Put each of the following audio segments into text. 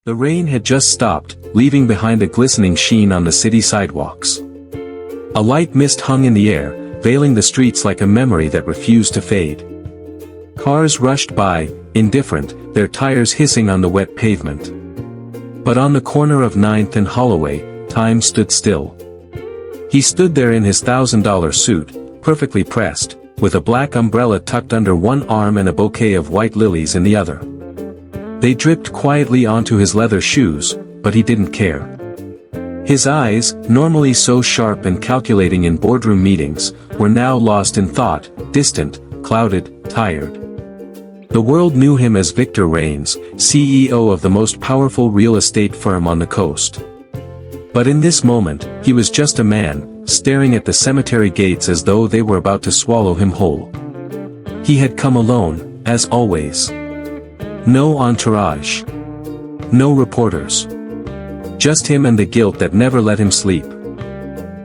The rain had just stopped, leaving behind a glistening sheen on the city sidewalks. A light mist hung in the air, veiling the streets like a memory that refused to fade. Cars rushed by, indifferent, their tires hissing on the wet pavement. But on the corner of 9th and Holloway, time stood still. He stood there in his $1,000 suit, perfectly pressed, with a black umbrella tucked under one arm and a bouquet of white lilies in the other. They dripped quietly onto his leather shoes, but he didn't care. His eyes, normally so sharp and calculating in boardroom meetings, were now lost in thought, distant, clouded, tired. The world knew him as Victor Raines, CEO of the most powerful real estate firm on the coast. But in this moment, he was just a man, staring at the cemetery gates as though they were about to swallow him whole. He had come alone, as always. No entourage. No reporters. Just him and the guilt that never let him sleep.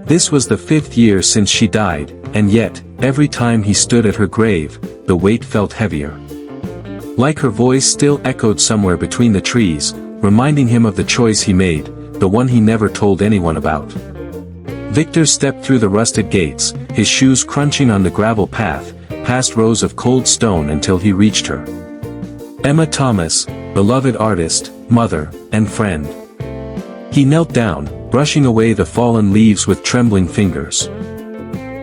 This was the 5th year since she died, and yet, every time he stood at her grave, the weight felt heavier. Like her voice still echoed somewhere between the trees, reminding him of the choice he made, the one he never told anyone about. Victor stepped through the rusted gates, his shoes crunching on the gravel path, past rows of cold stone until he reached her. Emma Thomas, beloved artist, mother, and friend. He knelt down, brushing away the fallen leaves with trembling fingers.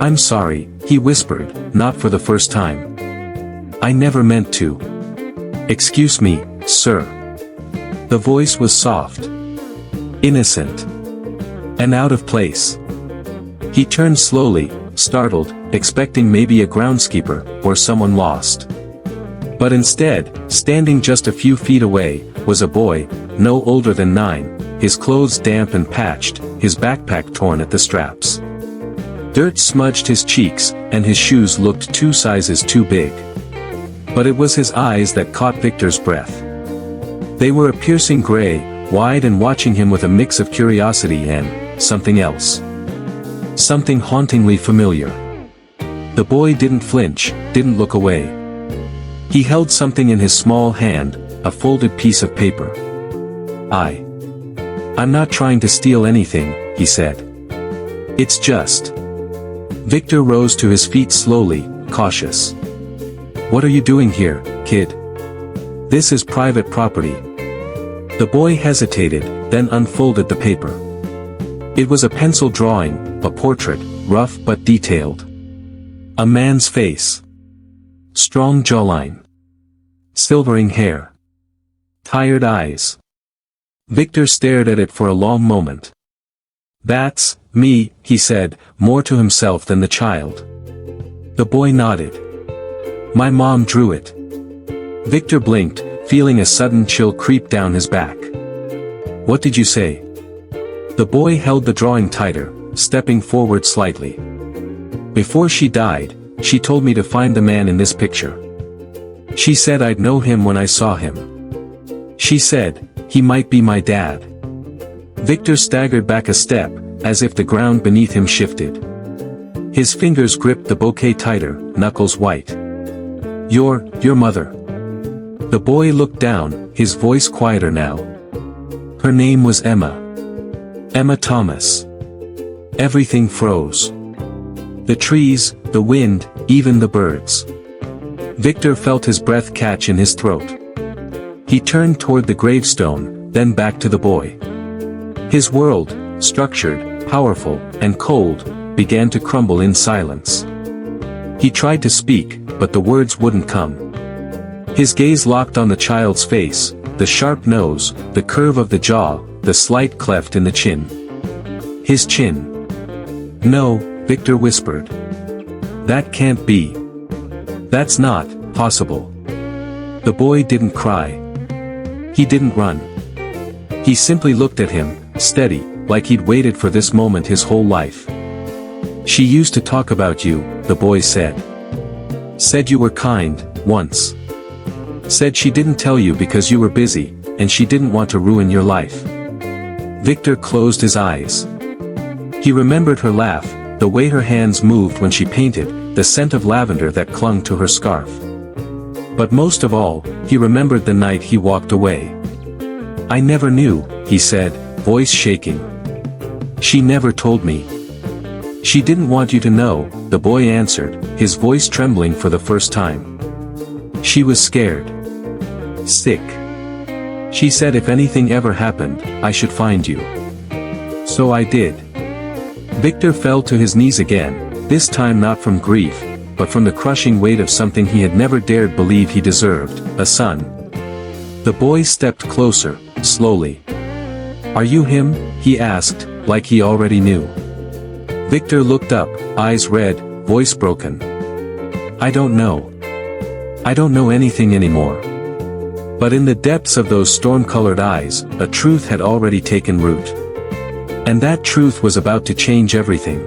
"I'm sorry," he whispered, not for the first time. "I never meant to." "Excuse me, sir." The voice was soft. Innocent. And out of place. He turned slowly, startled, expecting maybe a groundskeeper, or someone lost. But instead, standing just a few feet away, was a boy, no older than 9, his clothes damp and patched, his backpack torn at the straps. Dirt smudged his cheeks, and his shoes looked 2 sizes too big. But it was his eyes that caught Victor's breath. They were a piercing gray, wide and watching him with a mix of curiosity and something else. Something hauntingly familiar. The boy didn't flinch, didn't look away. He held something in his small hand, a folded piece of paper. I'm not trying to steal anything," he said. "It's just..." Victor rose to his feet slowly, cautious. "What are you doing here, kid? This is private property." The boy hesitated, then unfolded the paper. It was a pencil drawing, a portrait, rough but detailed. A man's face. Strong jawline. Silvering hair. Tired eyes. Victor stared at it for a long moment. "That's me," he said, more to himself than the child. The boy nodded. "My mom drew it." Victor blinked, feeling a sudden chill creep down his back. "What did you say?" The boy held the drawing tighter, stepping forward slightly. "Before she died, she told me to find the man in this picture. She said I'd know him when I saw him. She said, he might be my dad." Victor staggered back a step, as if the ground beneath him shifted. His fingers gripped the bouquet tighter, knuckles white. Your mother." The boy looked down, his voice quieter now. "Her name was Emma. Emma Thomas." Everything froze. The trees, the wind, even the birds. Victor felt his breath catch in his throat. He turned toward the gravestone, then back to the boy. His world, structured, powerful, and cold, began to crumble in silence. He tried to speak, but the words wouldn't come. His gaze locked on the child's face, the sharp nose, the curve of the jaw, the slight cleft in the chin. His chin. "No," Victor whispered. "That can't be. That's not possible." The boy didn't cry. He didn't run. He simply looked at him, steady, like he'd waited for this moment his whole life. "She used to talk about you," the boy said. "Said you were kind, once. Said she didn't tell you because you were busy, and she didn't want to ruin your life." Victor closed his eyes. He remembered her laugh, the way her hands moved when she painted, the scent of lavender that clung to her scarf. But most of all, he remembered the night he walked away. I never knew, he said, voice shaking. She never told me. She didn't want you to know, the boy answered, his voice trembling for the first time. She was scared. Sick. She said if anything ever happened, I should find you. So I did. Victor fell to his knees again, this time not from grief, but from the crushing weight of something he had never dared believe he deserved, a son. The boy stepped closer, slowly. Are you him? He asked, like he already knew. Victor looked up, eyes red, voice broken. I don't know. I don't know anything anymore. But in the depths of those storm-colored eyes, a truth had already taken root. And that truth was about to change everything.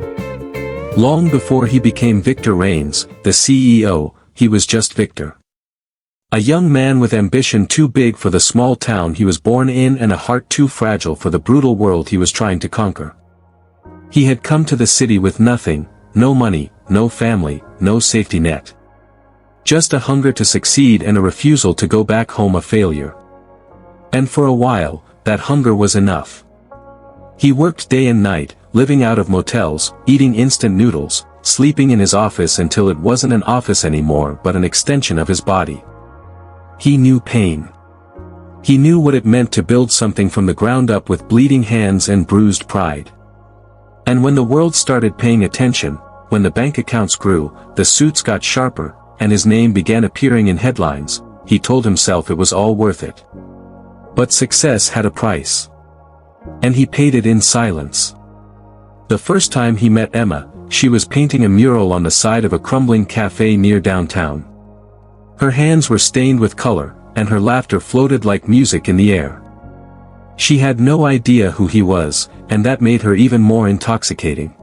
Long before he became Victor Reigns, the CEO, he was just Victor. A young man with ambition too big for the small town he was born in and a heart too fragile for the brutal world he was trying to conquer. He had come to the city with nothing, no money, no family, no safety net. Just a hunger to succeed and a refusal to go back home a failure. And for a while, that hunger was enough. He worked day and night, living out of motels, eating instant noodles, sleeping in his office until it wasn't an office anymore but an extension of his body. He knew pain. He knew what it meant to build something from the ground up with bleeding hands and bruised pride. And when the world started paying attention, when the bank accounts grew, the suits got sharper, and his name began appearing in headlines, he told himself it was all worth it. But success had a price. And he paid it in silence. The first time he met Emma, she was painting a mural on the side of a crumbling cafe near downtown. Her hands were stained with color, and her laughter floated like music in the air. She had no idea who he was, and that made her even more intoxicating.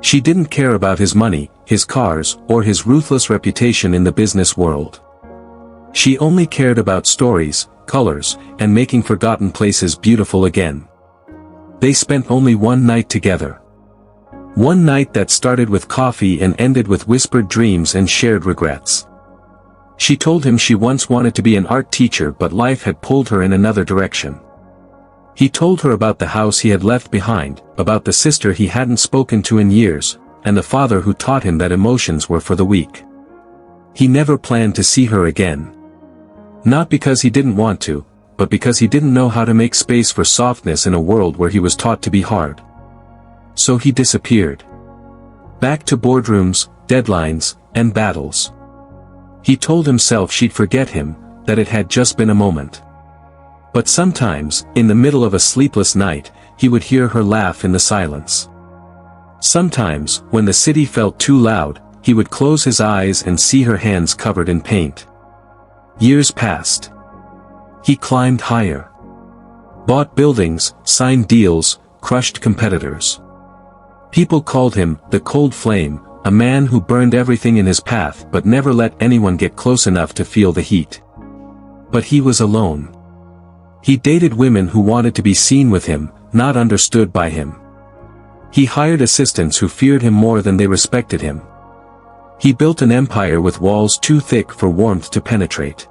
She didn't care about his money, his cars, or his ruthless reputation in the business world. She only cared about stories, colors, and making forgotten places beautiful again. They spent only one night together. One night that started with coffee and ended with whispered dreams and shared regrets. She told him she once wanted to be an art teacher but life had pulled her in another direction. He told her about the house he had left behind, about the sister he hadn't spoken to in years, and the father who taught him that emotions were for the weak. He never planned to see her again. Not because he didn't want to, but because he didn't know how to make space for softness in a world where he was taught to be hard. So he disappeared. Back to boardrooms, deadlines, and battles. He told himself she'd forget him, that it had just been a moment. But sometimes, in the middle of a sleepless night, he would hear her laugh in the silence. Sometimes, when the city felt too loud, he would close his eyes and see her hands covered in paint. Years passed. He climbed higher. Bought buildings, signed deals, crushed competitors. People called him the cold flame, a man who burned everything in his path but never let anyone get close enough to feel the heat. But he was alone. He dated women who wanted to be seen with him, not understood by him. He hired assistants who feared him more than they respected him. He built an empire with walls too thick for warmth to penetrate.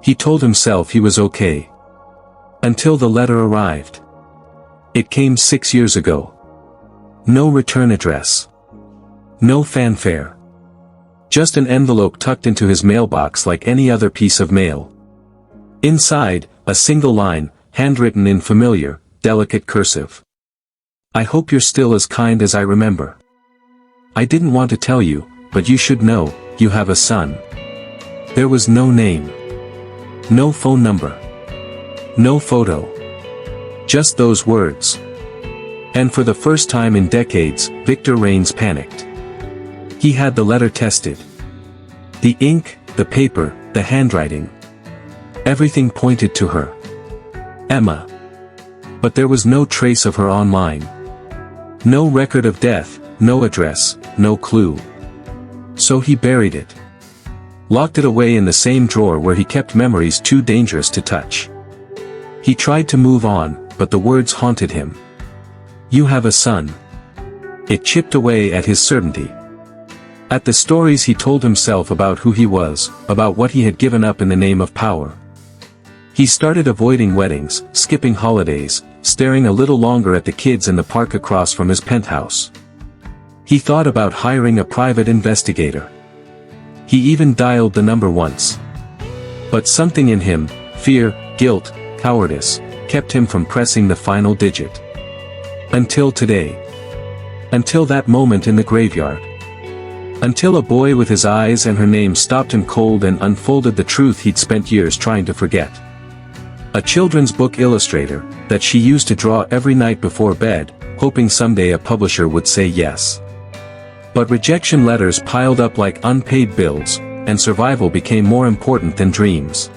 He told himself he was okay. Until the letter arrived. It came 6 years ago. No return address. No fanfare. Just an envelope tucked into his mailbox like any other piece of mail. Inside, a single line, handwritten in familiar, delicate cursive. I hope you're still as kind as I remember. I didn't want to tell you, but you should know, you have a son. There was no name. No phone number. No photo. Just those words. And for the first time in decades, Victor Reigns panicked. He had the letter tested. The ink, the paper, the handwriting. Everything pointed to her. Emma. But there was no trace of her online. No record of death, no address, no clue. So he buried it. Locked it away in the same drawer where he kept memories too dangerous to touch. He tried to move on, but the words haunted him. You have a son. It chipped away at his certainty. At the stories he told himself about who he was, about what he had given up in the name of power. He started avoiding weddings, skipping holidays, staring a little longer at the kids in the park across from his penthouse. He thought about hiring a private investigator. He even dialed the number once. But something in him, fear, guilt, cowardice, kept him from pressing the final digit. Until today. Until that moment in the graveyard. Until a boy with his eyes and her name stopped him cold and unfolded the truth he'd spent years trying to forget. A children's book illustrator, that she used to draw every night before bed, hoping someday a publisher would say yes. But rejection letters piled up like unpaid bills, and survival became more important than dreams.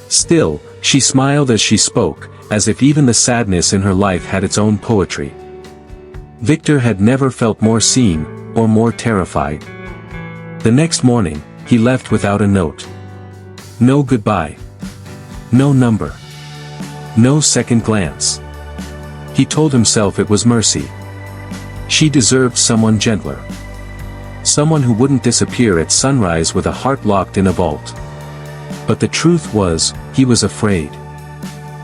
Still, she smiled as she spoke, as if even the sadness in her life had its own poetry. Victor had never felt more seen, or more terrified. The next morning, he left without a note. No goodbye. No number. No second glance. He told himself it was mercy. She deserved someone gentler. Someone who wouldn't disappear at sunrise with a heart locked in a vault. But the truth was, he was afraid.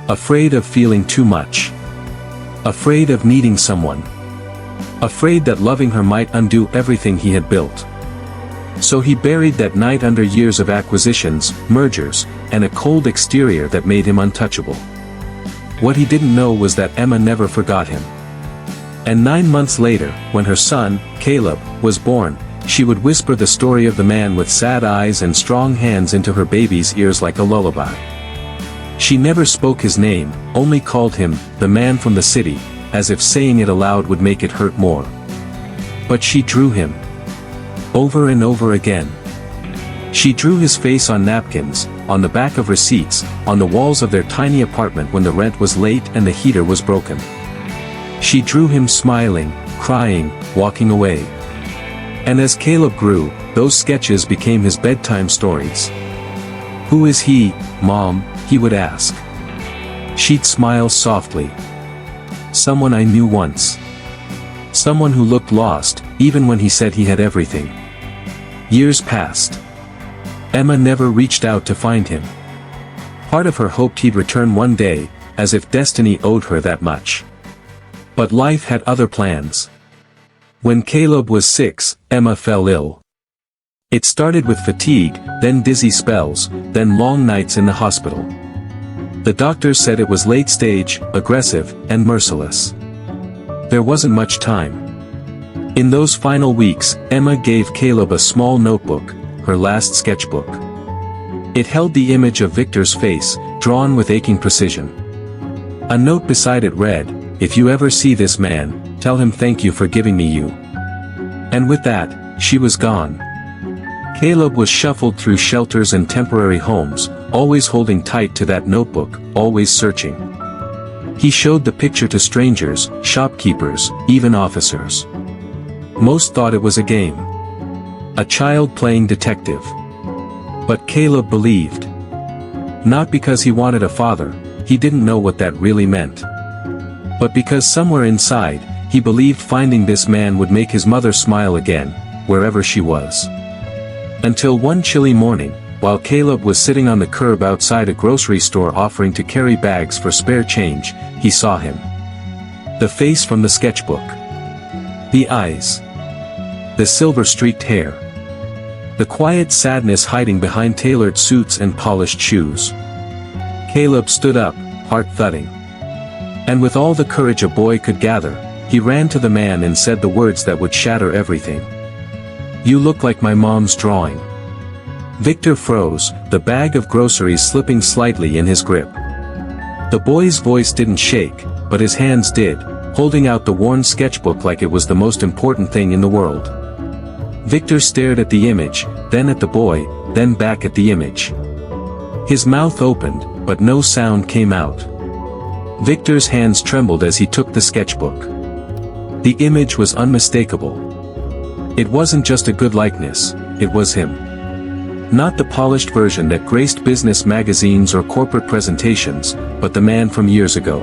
Afraid of feeling too much. Afraid of needing someone. Afraid that loving her might undo everything he had built. So he buried that night under years of acquisitions, mergers, and a cold exterior that made him untouchable. What he didn't know was that Emma never forgot him. And 9 months later, when her son, Caleb, was born, she would whisper the story of the man with sad eyes and strong hands into her baby's ears like a lullaby. She never spoke his name, only called him, the man from the city, as if saying it aloud would make it hurt more. But she drew him. Over and over again. She drew his face on napkins, on the back of receipts, on the walls of their tiny apartment when the rent was late and the heater was broken. She drew him smiling, crying, walking away. And as Caleb grew, those sketches became his bedtime stories. "Who is he, Mom?" he would ask. She'd smile softly. "Someone I knew once. Someone who looked lost, even when he said he had everything." Years passed. Emma never reached out to find him. Part of her hoped he'd return one day, as if destiny owed her that much. But life had other plans. When Caleb was 6, Emma fell ill. It started with fatigue, then dizzy spells, then long nights in the hospital. The doctors said it was late stage, aggressive, and merciless. There wasn't much time. In those final weeks, Emma gave Caleb a small notebook, her last sketchbook. It held the image of Victor's face, drawn with aching precision. A note beside it read, "If you ever see this man, tell him thank you for giving me you." And with that, she was gone. Caleb was shuffled through shelters and temporary homes, always holding tight to that notebook, always searching. He showed the picture to strangers, shopkeepers, even officers. Most thought it was a game. A child playing detective. But Caleb believed. Not because he wanted a father, he didn't know what that really meant. But because somewhere inside, he believed finding this man would make his mother smile again, wherever she was. Until one chilly morning, while Caleb was sitting on the curb outside a grocery store offering to carry bags for spare change, he saw him. The face from the sketchbook. The eyes. The silver-streaked hair. The quiet sadness hiding behind tailored suits and polished shoes. Caleb stood up, heart thudding. And with all the courage a boy could gather, he ran to the man and said the words that would shatter everything. "You look like my mom's drawing." Victor froze, the bag of groceries slipping slightly in his grip. The boy's voice didn't shake, but his hands did, holding out the worn sketchbook like it was the most important thing in the world. Victor stared at the image, then at the boy, then back at the image. His mouth opened, but no sound came out. Victor's hands trembled as he took the sketchbook. The image was unmistakable. It wasn't just a good likeness, it was him. Not the polished version that graced business magazines or corporate presentations, but the man from years ago.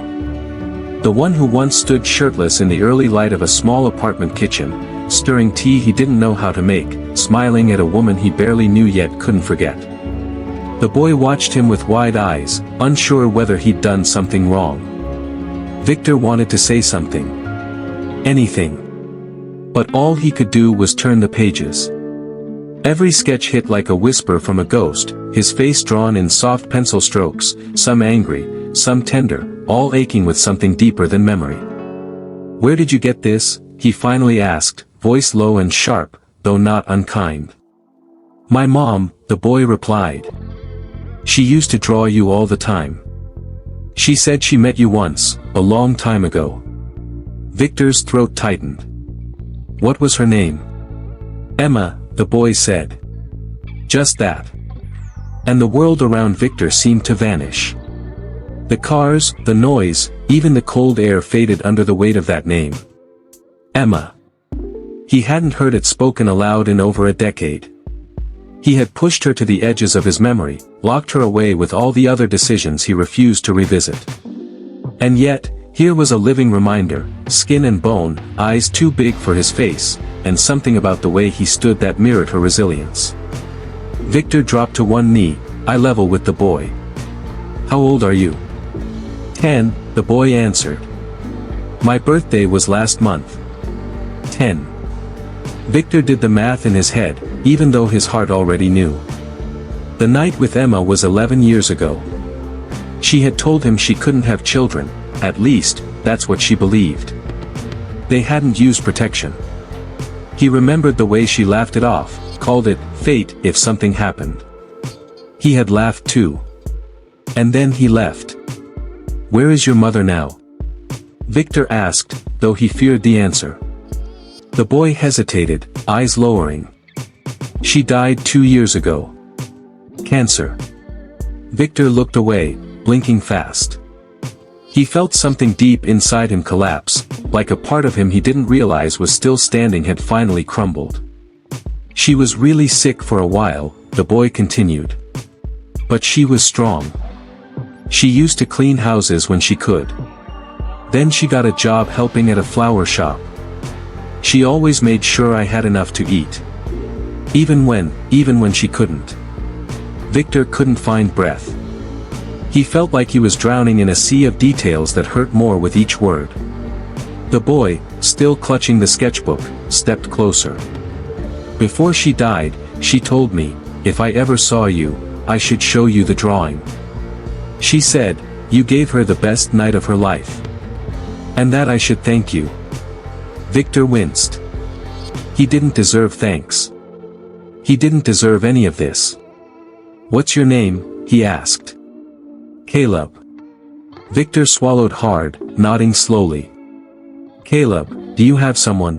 The one who once stood shirtless in the early light of a small apartment kitchen, stirring tea he didn't know how to make, smiling at a woman he barely knew yet couldn't forget. The boy watched him with wide eyes, unsure whether he'd done something wrong. Victor wanted to say something. Anything. But all he could do was turn the pages. Every sketch hit like a whisper from a ghost, his face drawn in soft pencil strokes, some angry, some tender, all aching with something deeper than memory. "Where did you get this?" he finally asked, voice low and sharp, though not unkind. "My mom," the boy replied. "She used to draw you all the time. She said she met you once, a long time ago." Victor's throat tightened. "What was her name?" "Emma," the boy said. Just that. And the world around Victor seemed to vanish. The cars, the noise, even the cold air faded under the weight of that name. Emma. He hadn't heard it spoken aloud in over a decade. He had pushed her to the edges of his memory, locked her away with all the other decisions he refused to revisit. And yet, here was a living reminder, skin and bone, eyes too big for his face, and something about the way he stood that mirrored her resilience. Victor dropped to one knee, eye level with the boy. "How old are you?" 10, the boy answered. "My birthday was last month." 10. Victor did the math in his head, even though his heart already knew. The night with Emma was 11 years ago. She had told him she couldn't have children, at least, that's what she believed. They hadn't used protection. He remembered the way she laughed it off, called it fate if something happened. He had laughed too. And then he left. "Where is your mother now?" Victor asked, though he feared the answer. The boy hesitated, eyes lowering. "She died 2 years ago. Cancer." Victor looked away, blinking fast. He felt something deep inside him collapse, like a part of him he didn't realize was still standing had finally crumbled. "She was really sick for a while," the boy continued. "But she was strong. She used to clean houses when she could. Then she got a job helping at a flower shop. She always made sure I had enough to eat. Even when she couldn't." Victor couldn't find breath. He felt like he was drowning in a sea of details that hurt more with each word. The boy, still clutching the sketchbook, stepped closer. "Before she died, she told me, if I ever saw you, I should show you the drawing. She said, you gave her the best night of her life. And that I should thank you." Victor winced. He didn't deserve thanks. He didn't deserve any of this. "What's your name?" he asked. "Caleb." Victor swallowed hard, nodding slowly. "Caleb, do you have someone?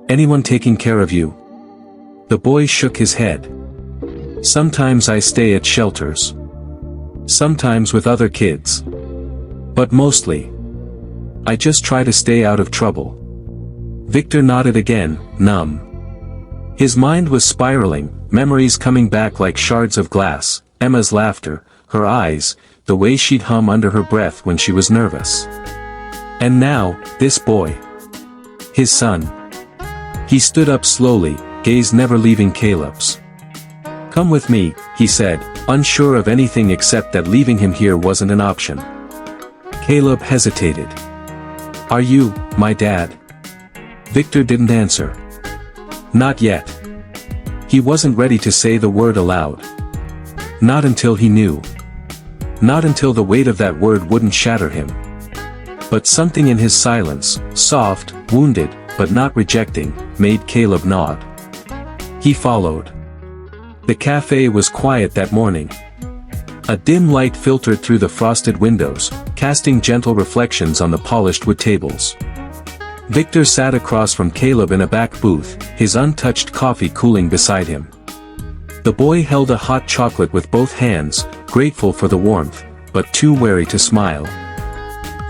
Anyone taking care of you?" The boy shook his head. "Sometimes I stay at shelters. Sometimes with other kids. But mostly, I just try to stay out of trouble." Victor nodded again, numb. His mind was spiraling, memories coming back like shards of glass, Emma's laughter, her eyes, the way she'd hum under her breath when she was nervous. And now, this boy. His son. He stood up slowly, gaze never leaving Caleb's. "Come with me," he said, unsure of anything except that leaving him here wasn't an option. Caleb hesitated. "Are you, my dad?" Victor didn't answer. Not yet. He wasn't ready to say the word aloud. Not until he knew. Not until the weight of that word wouldn't shatter him. But something in his silence, soft, wounded, but not rejecting, made Caleb nod. He followed. The cafe was quiet that morning. A dim light filtered through the frosted windows, casting gentle reflections on the polished wood tables. Victor sat across from Caleb in a back booth, his untouched coffee cooling beside him. The boy held a hot chocolate with both hands, grateful for the warmth, but too wary to smile.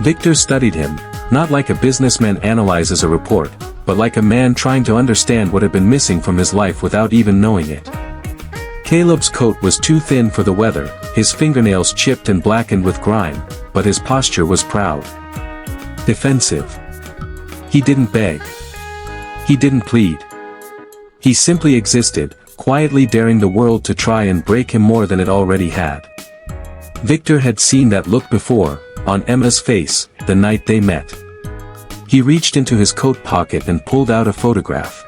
Victor studied him, not like a businessman analyzes a report, but like a man trying to understand what had been missing from his life without even knowing it. Caleb's coat was too thin for the weather, his fingernails chipped and blackened with grime, but his posture was proud. Defensive. He didn't beg. He didn't plead. He simply existed, quietly daring the world to try and break him more than it already had. Victor had seen that look before, on Emma's face, the night they met. He reached into his coat pocket and pulled out a photograph.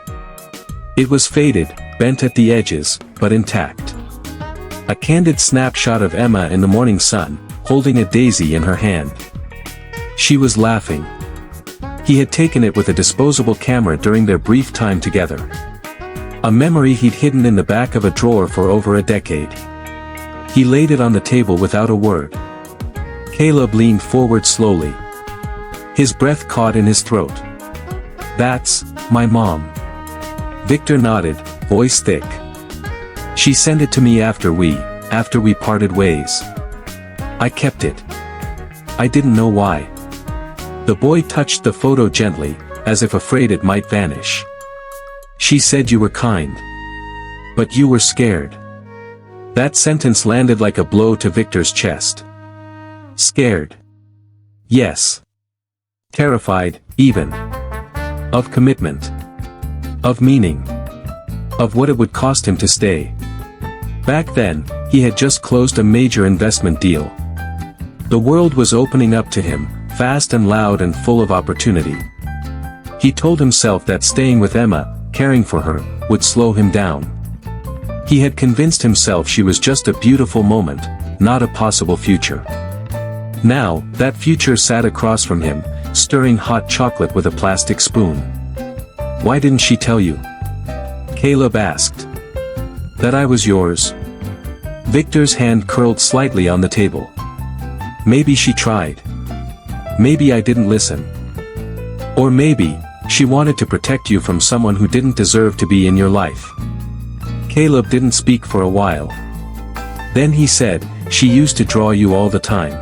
It was faded, bent at the edges, but intact. A candid snapshot of Emma in the morning sun, holding a daisy in her hand. She was laughing. He had taken it with a disposable camera during their brief time together. A memory he'd hidden in the back of a drawer for over a decade. He laid it on the table without a word. Caleb leaned forward slowly. His breath caught in his throat. "That's my mom." Victor nodded, voice thick. "She sent it to me after we parted ways. I kept it. I didn't know why." The boy touched the photo gently, as if afraid it might vanish. "She said you were kind. But you were scared." That sentence landed like a blow to Victor's chest. Scared. Yes. Terrified, even. Of commitment. Of meaning. Of what it would cost him to stay. Back then, he had just closed a major investment deal. The world was opening up to him, fast and loud and full of opportunity. He told himself that staying with Emma, caring for her, would slow him down. He had convinced himself she was just a beautiful moment, not a possible future. Now, that future sat across from him, stirring hot chocolate with a plastic spoon. "Why didn't she tell you?" Caleb asked. "That I was yours?" Victor's hand curled slightly on the table. "Maybe she tried. Maybe I didn't listen. Or maybe, she wanted to protect you from someone who didn't deserve to be in your life." Caleb didn't speak for a while. Then he said, "She used to draw you all the time.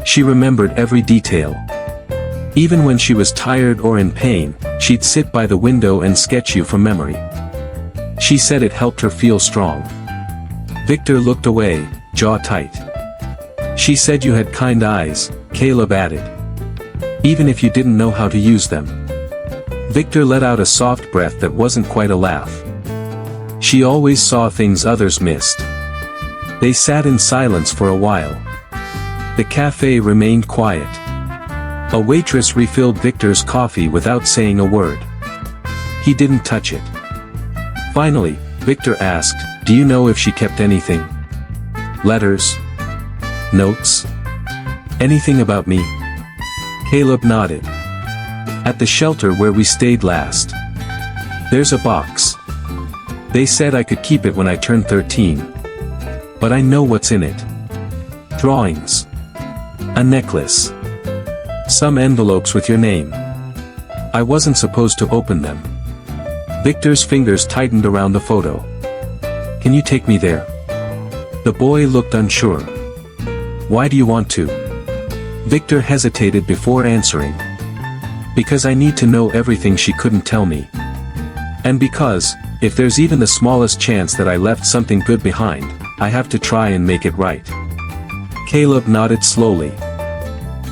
She remembered every detail. Even when she was tired or in pain, she'd sit by the window and sketch you from memory. She said it helped her feel strong." Victor looked away, jaw tight. "She said you had kind eyes," Caleb added. "Even if you didn't know how to use them." Victor let out a soft breath that wasn't quite a laugh. "She always saw things others missed." They sat in silence for a while. The cafe remained quiet. A waitress refilled Victor's coffee without saying a word. He didn't touch it. Finally, Victor asked, "Do you know if she kept anything? Letters? Notes? Anything about me?" Caleb nodded. "At the shelter where we stayed last. There's a box. They said I could keep it when I turned 13. But I know what's in it. Drawings. A necklace. Some envelopes with your name. I wasn't supposed to open them." Victor's fingers tightened around the photo. "Can you take me there?" The boy looked unsure. "Why do you want to?" Victor hesitated before answering. "Because I need to know everything she couldn't tell me. And because, if there's even the smallest chance that I left something good behind, I have to try and make it right." Caleb nodded slowly.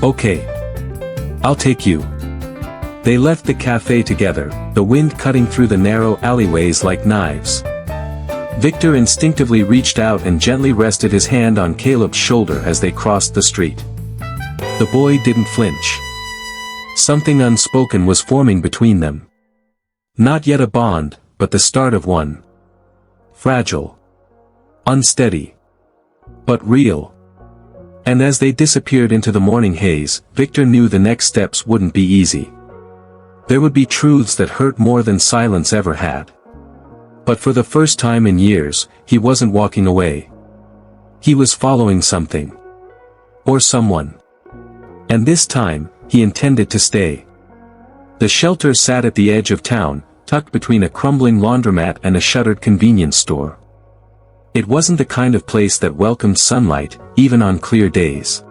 "Okay. I'll take you." They left the cafe together, the wind cutting through the narrow alleyways like knives. Victor instinctively reached out and gently rested his hand on Caleb's shoulder as they crossed the street. The boy didn't flinch. Something unspoken was forming between them. Not yet a bond, but the start of one. Fragile. Unsteady. But real. And as they disappeared into the morning haze, Victor knew the next steps wouldn't be easy. There would be truths that hurt more than silence ever had. But for the first time in years, he wasn't walking away. He was following something. Or someone. And this time, he intended to stay. The shelter sat at the edge of town, tucked between a crumbling laundromat and a shuttered convenience store. It wasn't the kind of place that welcomed sunlight, even on clear days.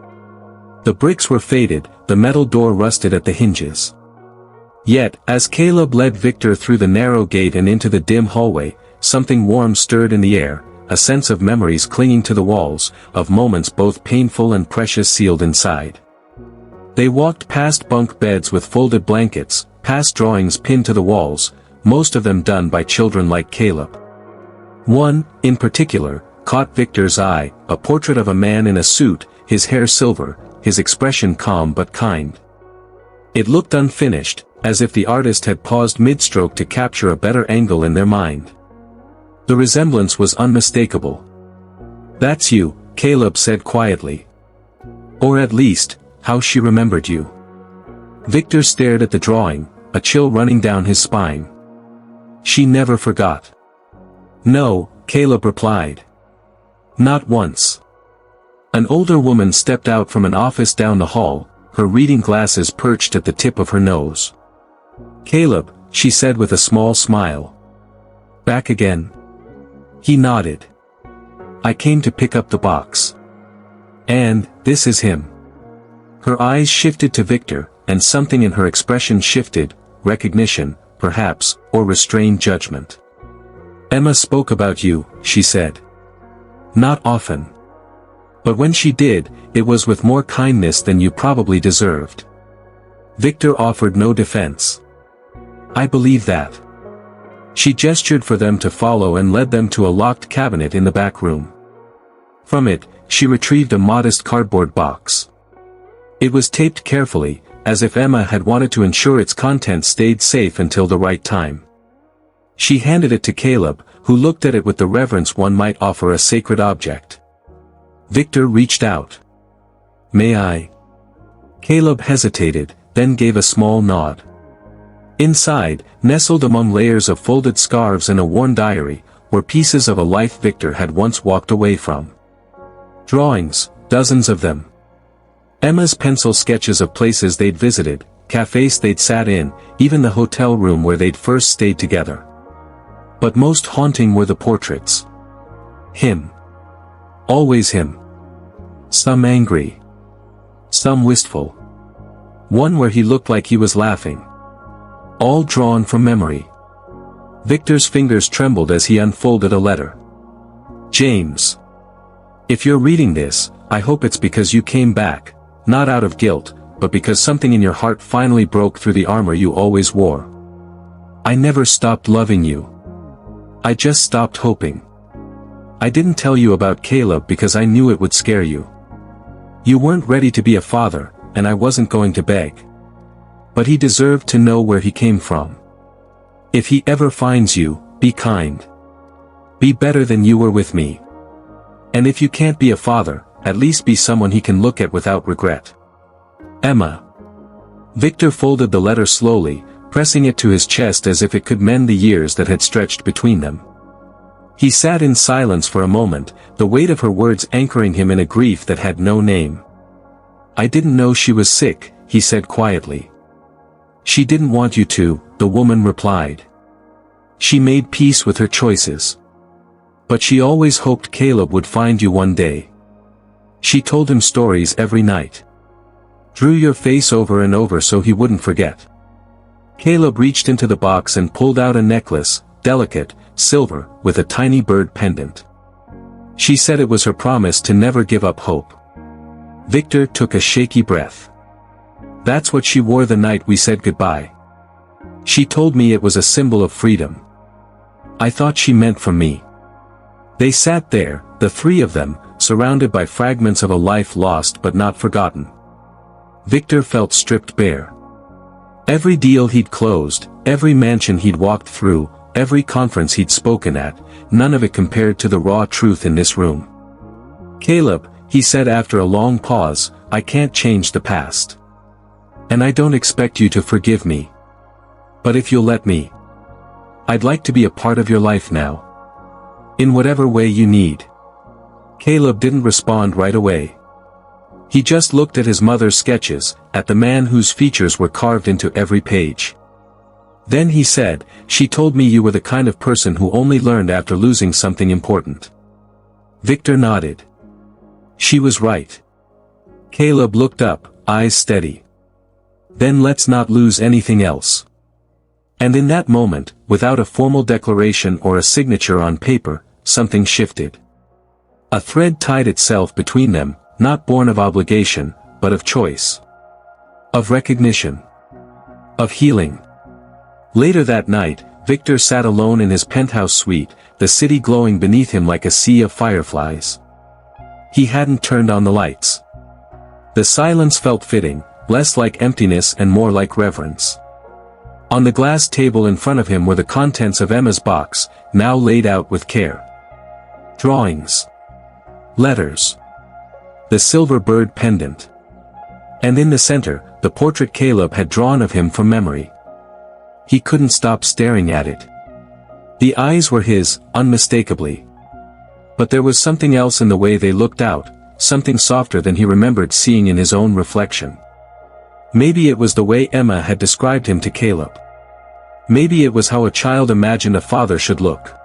The bricks were faded, the metal door rusted at the hinges. Yet, as Caleb led Victor through the narrow gate and into the dim hallway, something warm stirred in the air, a sense of memories clinging to the walls, of moments both painful and precious sealed inside. They walked past bunk beds with folded blankets, past drawings pinned to the walls, most of them done by children like Caleb. One, in particular, caught Victor's eye, a portrait of a man in a suit, his hair silver, his expression calm but kind. It looked unfinished, as if the artist had paused mid-stroke to capture a better angle in their mind. The resemblance was unmistakable. "That's you," Caleb said quietly. "Or at least, how she remembered you." Victor stared at the drawing, a chill running down his spine. "She never forgot." "No," Caleb replied. "Not once." An older woman stepped out from an office down the hall, her reading glasses perched at the tip of her nose. "Caleb," she said with a small smile. "Back again?" He nodded. "I came to pick up the box. And, this is him." Her eyes shifted to Victor, and something in her expression shifted, recognition, perhaps, or restrained judgment. "Emma spoke about you," she said. "Not often. But when she did, it was with more kindness than you probably deserved." Victor offered no defense. "I believe that." She gestured for them to follow and led them to a locked cabinet in the back room. From it, she retrieved a modest cardboard box. It was taped carefully, as if Emma had wanted to ensure its contents stayed safe until the right time. She handed it to Caleb, who looked at it with the reverence one might offer a sacred object. Victor reached out. "May I?" Caleb hesitated, then gave a small nod. Inside, nestled among layers of folded scarves and a worn diary, were pieces of a life Victor had once walked away from. Drawings, dozens of them. Emma's pencil sketches of places they'd visited, cafes they'd sat in, even the hotel room where they'd first stayed together. But most haunting were the portraits. Him. Always him. Some angry. Some wistful. One where he looked like he was laughing. All drawn from memory. Victor's fingers trembled as he unfolded a letter. "James. If you're reading this, I hope it's because you came back, not out of guilt, but because something in your heart finally broke through the armor you always wore. I never stopped loving you. I just stopped hoping. I didn't tell you about Caleb because I knew it would scare you. You weren't ready to be a father, and I wasn't going to beg. But he deserved to know where he came from. If he ever finds you, be kind. Be better than you were with me. And if you can't be a father, at least be someone he can look at without regret. Emma." Victor folded the letter slowly, pressing it to his chest as if it could mend the years that had stretched between them. He sat in silence for a moment, the weight of her words anchoring him in a grief that had no name. "I didn't know she was sick," he said quietly. "She didn't want you to," the woman replied. "She made peace with her choices. But she always hoped Caleb would find you one day. She told him stories every night. Drew your face over and over so he wouldn't forget." Caleb reached into the box and pulled out a necklace, delicate, silver, with a tiny bird pendant. She said it was her promise to never give up hope. Victor took a shaky breath. "That's what she wore the night we said goodbye. She told me it was a symbol of freedom. I thought she meant for me." They sat there, the three of them, surrounded by fragments of a life lost but not forgotten. Victor felt stripped bare. Every deal he'd closed, every mansion he'd walked through, every conference he'd spoken at, none of it compared to the raw truth in this room. "Caleb," he said after a long pause, "I can't change the past. And I don't expect you to forgive me. But if you'll let me, I'd like to be a part of your life now. In whatever way you need." Caleb didn't respond right away. He just looked at his mother's sketches, at the man whose features were carved into every page. Then he said, "She told me you were the kind of person who only learned after losing something important." Victor nodded. She was right. Caleb looked up, eyes steady. "Then let's not lose anything else." And in that moment, without a formal declaration or a signature on paper, something shifted. A thread tied itself between them, not born of obligation, but of choice. Of recognition. Of healing. Later that night, Victor sat alone in his penthouse suite, the city glowing beneath him like a sea of fireflies. He hadn't turned on the lights. The silence felt fitting, less like emptiness and more like reverence. On the glass table in front of him were the contents of Emma's box, now laid out with care. Drawings. Letters. The silver bird pendant. And in the center, the portrait Caleb had drawn of him from memory. He couldn't stop staring at it. The eyes were his, unmistakably. But there was something else in the way they looked out, something softer than he remembered seeing in his own reflection. Maybe it was the way Emma had described him to Caleb. Maybe it was how a child imagined a father should look.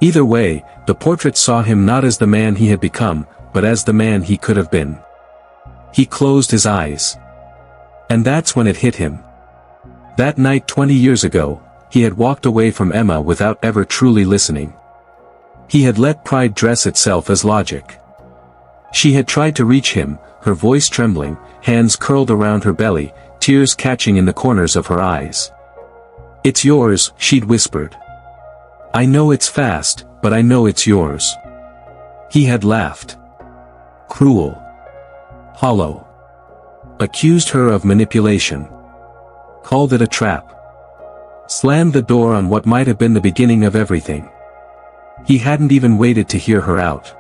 Either way, the portrait saw him not as the man he had become, but as the man he could have been. He closed his eyes. And that's when it hit him. That night 20 years ago, he had walked away from Emma without ever truly listening. He had let pride dress itself as logic. She had tried to reach him, her voice trembling, hands curled around her belly, tears catching in the corners of her eyes. "It's yours," she'd whispered. "I know it's fast, but I know it's yours." He had laughed. Cruel. Hollow. Accused her of manipulation. Called it a trap. Slammed the door on what might have been the beginning of everything. He hadn't even waited to hear her out.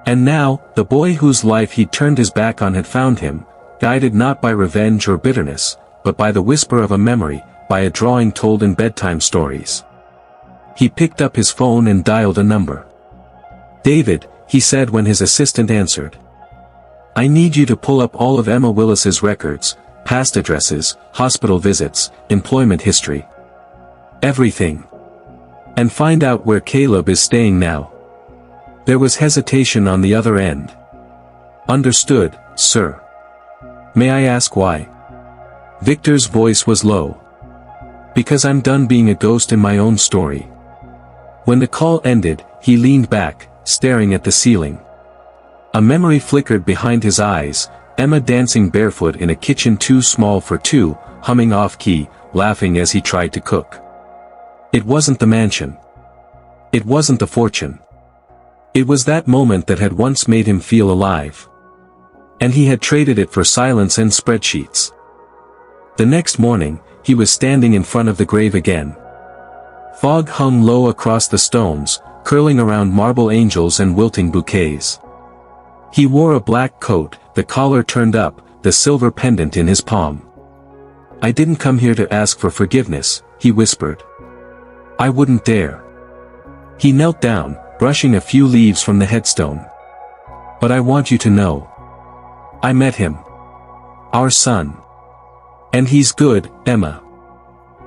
And now, the boy whose life he'd turned his back on had found him, guided not by revenge or bitterness, but by the whisper of a memory, by a drawing told in bedtime stories. He picked up his phone and dialed a number. "David," he said when his assistant answered. "I need you to pull up all of Emma Willis's records, past addresses, hospital visits, employment history. Everything. And find out where Caleb is staying now." There was hesitation on the other end. "Understood, sir. May I ask why?" Victor's voice was low. "Because I'm done being a ghost in my own story." When the call ended, he leaned back, staring at the ceiling. A memory flickered behind his eyes, Emma dancing barefoot in a kitchen too small for two, humming off-key, laughing as he tried to cook. It wasn't the mansion. It wasn't the fortune. It was that moment that had once made him feel alive. And he had traded it for silence and spreadsheets. The next morning, he was standing in front of the grave again. Fog hung low across the stones, curling around marble angels and wilting bouquets. He wore a black coat, the collar turned up, the silver pendant in his palm. "I didn't come here to ask for forgiveness," he whispered. "I wouldn't dare." He knelt down, brushing a few leaves from the headstone. "But I want you to know. I met him. Our son. And he's good, Emma.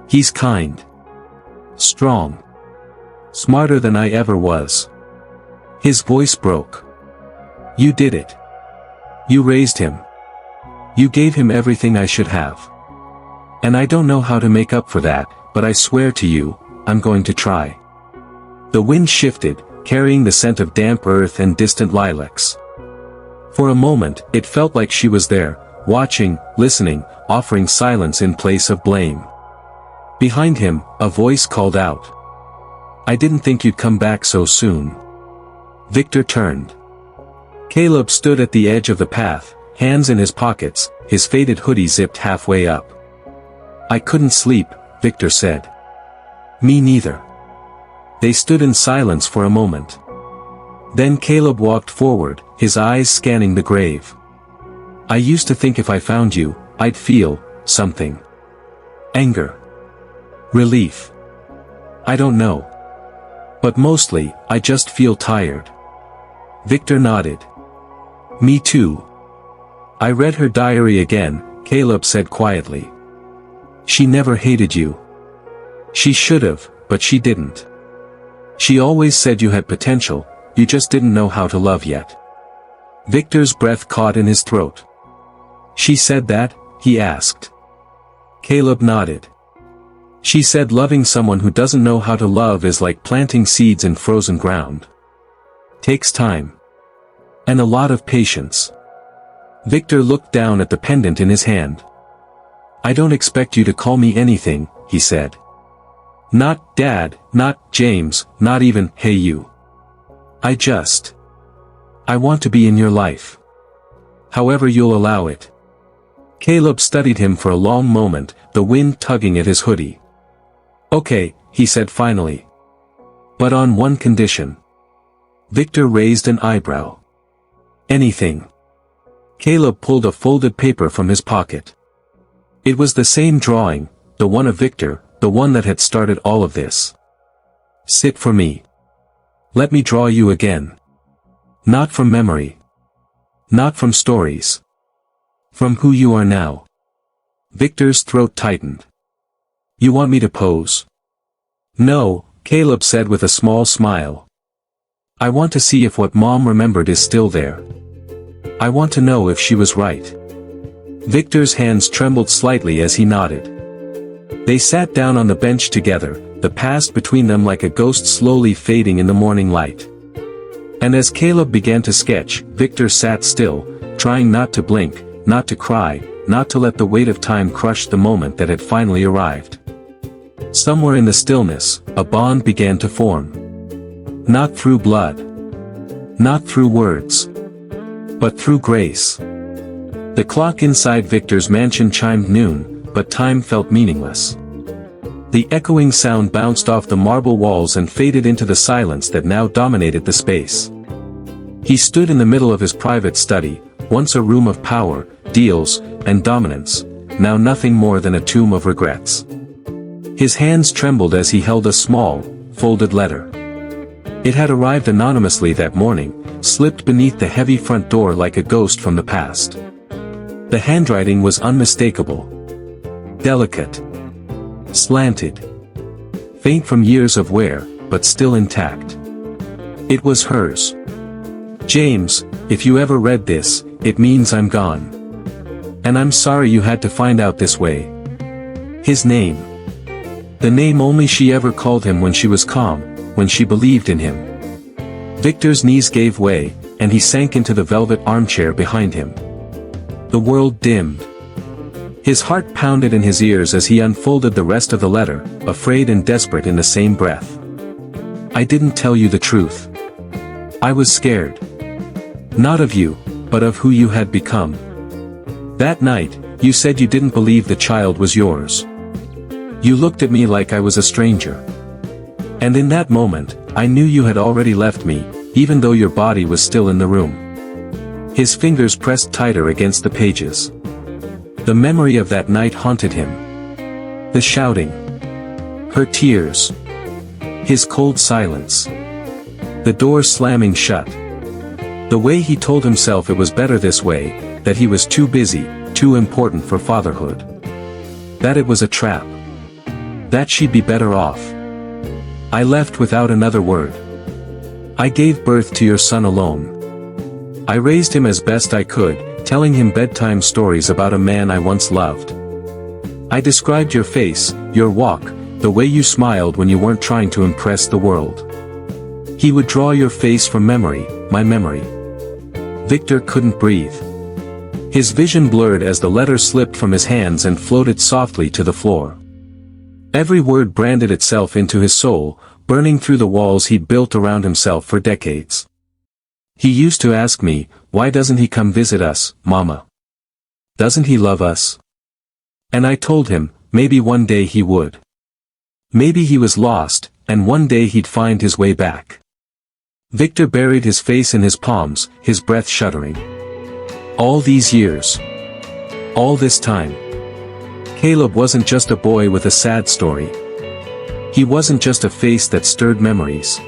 He's kind. Strong. Smarter than I ever was." His voice broke. "You did it. You raised him. You gave him everything I should have. And I don't know how to make up for that, but I swear to you, I'm going to try." The wind shifted, carrying the scent of damp earth and distant lilacs. For a moment, it felt like she was there, watching, listening, offering silence in place of blame. Behind him, a voice called out. "I didn't think you'd come back so soon." Victor turned. Caleb stood at the edge of the path, hands in his pockets, his faded hoodie zipped halfway up. "I couldn't sleep," Victor said. "Me neither." They stood in silence for a moment. Then Caleb walked forward, his eyes scanning the grave. "I used to think if I found you, I'd feel something. Anger. Relief. I don't know. But mostly, I just feel tired." Victor nodded. "Me too." "I read her diary again," Caleb said quietly. "She never hated you. She should've, but she didn't. She always said you had potential, you just didn't know how to love yet." Victor's breath caught in his throat. "She said that?" he asked. Caleb nodded. "She said loving someone who doesn't know how to love is like planting seeds in frozen ground. Takes time. And a lot of patience." Victor looked down at the pendant in his hand. "I don't expect you to call me anything," he said. Not Dad, not James, not even, hey you. I want to be in your life. However you'll allow it. Caleb studied him for a long moment, the wind tugging at his hoodie. Okay, he said finally. But on one condition. Victor raised an eyebrow. Anything. Caleb pulled a folded paper from his pocket. It was the same drawing, the one of Victor, the one that had started all of this. Sit for me. Let me draw you again. Not from memory. Not from stories. From who you are now. Victor's throat tightened. You want me to pose? No, Caleb said with a small smile. I want to see if what Mom remembered is still there. I want to know if she was right. Victor's hands trembled slightly as he nodded. They sat down on the bench together, the past between them like a ghost slowly fading in the morning light. And as Caleb began to sketch, Victor sat still, trying not to blink, not to cry, not to let the weight of time crush the moment that had finally arrived. Somewhere in the stillness, a bond began to form. Not through blood. Not through words. But through grace. The clock inside Victor's mansion chimed noon, but time felt meaningless. The echoing sound bounced off the marble walls and faded into the silence that now dominated the space. He stood in the middle of his private study, once a room of power, deals, and dominance, now nothing more than a tomb of regrets. His hands trembled as he held a small, folded letter. It had arrived anonymously that morning, slipped beneath the heavy front door like a ghost from the past. The handwriting was unmistakable. Delicate. Slanted. Faint from years of wear, but still intact. It was hers. James, if you ever read this, it means I'm gone. And I'm sorry you had to find out this way. His name. The name only she ever called him when she was calm, when she believed in him. Victor's knees gave way, and he sank into the velvet armchair behind him. The world dimmed. His heart pounded in his ears as he unfolded the rest of the letter, afraid and desperate in the same breath. I didn't tell you the truth. I was scared. Not of you, but of who you had become. That night, you said you didn't believe the child was yours. You looked at me like I was a stranger. And in that moment, I knew you had already left me, even though your body was still in the room. His fingers pressed tighter against the pages. The memory of that night haunted him. The shouting. Her tears. His cold silence. The door slamming shut. The way he told himself it was better this way, that he was too busy, too important for fatherhood. That it was a trap. That she'd be better off. I left without another word. I gave birth to your son alone. I raised him as best I could, telling him bedtime stories about a man I once loved. I described your face, your walk, the way you smiled when you weren't trying to impress the world. He would draw your face from memory, my memory. Victor couldn't breathe. His vision blurred as the letter slipped from his hands and floated softly to the floor. Every word branded itself into his soul, burning through the walls he'd built around himself for decades. He used to ask me, why doesn't he come visit us, Mama? Doesn't he love us? And I told him, maybe one day he would. Maybe he was lost, and one day he'd find his way back. Victor buried his face in his palms, his breath shuddering. All these years. All this time. Caleb wasn't just a boy with a sad story. He wasn't just a face that stirred memories.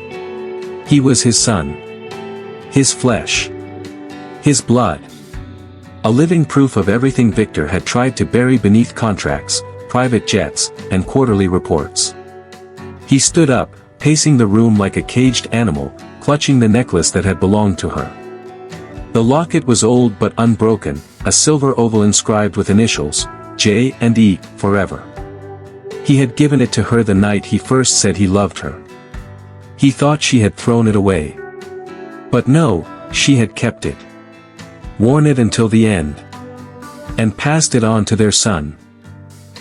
He was his son. His flesh. His blood. A living proof of everything Victor had tried to bury beneath contracts, private jets, and quarterly reports. He stood up, pacing the room like a caged animal, clutching the necklace that had belonged to her. The locket was old but unbroken, a silver oval inscribed with initials, J and E, forever. He had given it to her the night he first said he loved her. He thought she had thrown it away. But no, she had kept it. Worn it until the end. And passed it on to their son.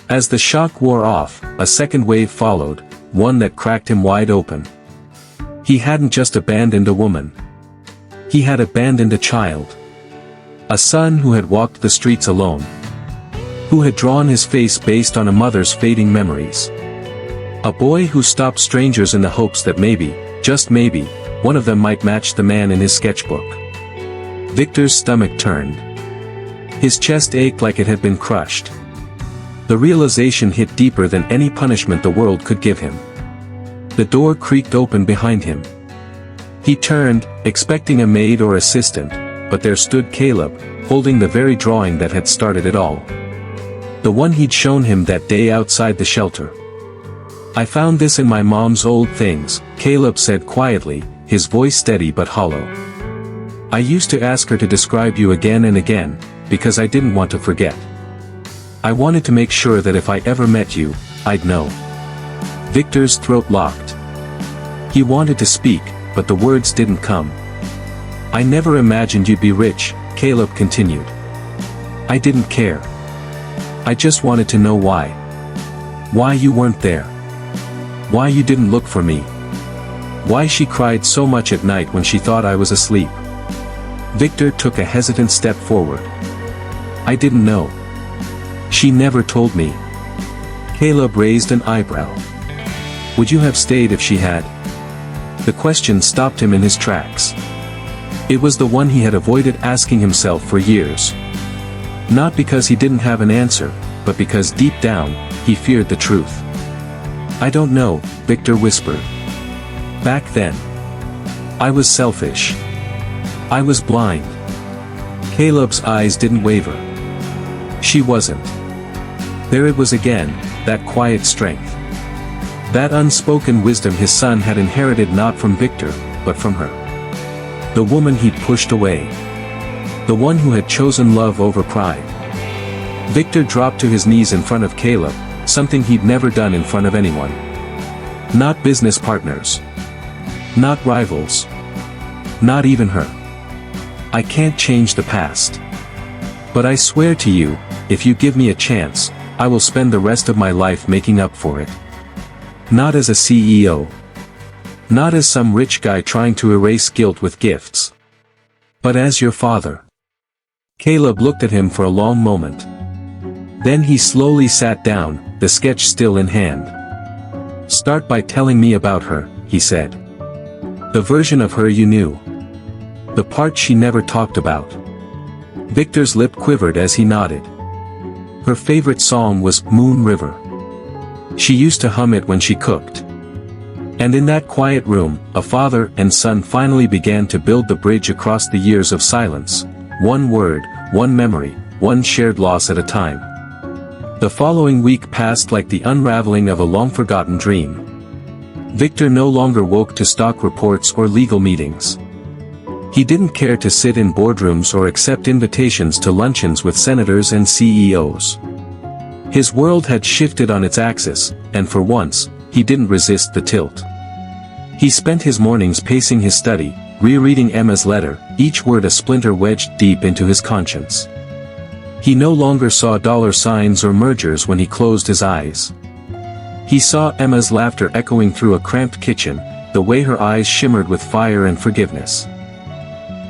As the shock wore off, a second wave followed, one that cracked him wide open. He hadn't just abandoned a woman. He had abandoned a child. A son who had walked the streets alone. Who had drawn his face based on a mother's fading memories. A boy who stopped strangers in the hopes that maybe, just maybe, one of them might match the man in his sketchbook. Victor's stomach turned. His chest ached like it had been crushed. The realization hit deeper than any punishment the world could give him. The door creaked open behind him. He turned, expecting a maid or assistant, but there stood Caleb, holding the very drawing that had started it all. The one he'd shown him that day outside the shelter. "I found this in my mom's old things," Caleb said quietly, his voice steady but hollow. "I used to ask her to describe you again and again, because I didn't want to forget. I wanted to make sure that if I ever met you, I'd know." Victor's throat locked. He wanted to speak, but the words didn't come. "I never imagined you'd be rich," Caleb continued. "I didn't care. I just wanted to know why. Why you weren't there. Why you didn't look for me. Why she cried so much at night when she thought I was asleep." Victor took a hesitant step forward. "I didn't know. She never told me." Caleb raised an eyebrow. "Would you have stayed if she had?" The question stopped him in his tracks. It was the one he had avoided asking himself for years. Not because he didn't have an answer, but because deep down, he feared the truth. "I don't know," Victor whispered. "Back then. I was selfish. I was blind." Caleb's eyes didn't waver. She wasn't. There it was again, that quiet strength. That unspoken wisdom his son had inherited not from Victor, but from her. The woman he'd pushed away. The one who had chosen love over pride. Victor dropped to his knees in front of Caleb, something he'd never done in front of anyone. Not business partners. Not rivals. Not even her. "I can't change the past. But I swear to you, if you give me a chance, I will spend the rest of my life making up for it. Not as a CEO. Not as some rich guy trying to erase guilt with gifts. But as your father." Caleb looked at him for a long moment. Then he slowly sat down, the sketch still in hand. "Start by telling me about her," he said. "The version of her you knew. The part she never talked about." Victor's lip quivered as he nodded. Her favorite song was "Moon River." She used to hum it when she cooked. And in that quiet room, a father and son finally began to build the bridge across the years of silence, one word, one memory, one shared loss at a time. The following week passed like the unraveling of a long-forgotten dream. Victor no longer woke to stock reports or legal meetings. He didn't care to sit in boardrooms or accept invitations to luncheons with senators and CEOs. His world had shifted on its axis, and for once, he didn't resist the tilt. He spent his mornings pacing his study, rereading Emma's letter, each word a splinter wedged deep into his conscience. He no longer saw dollar signs or mergers when he closed his eyes. He saw Emma's laughter echoing through a cramped kitchen, the way her eyes shimmered with fire and forgiveness.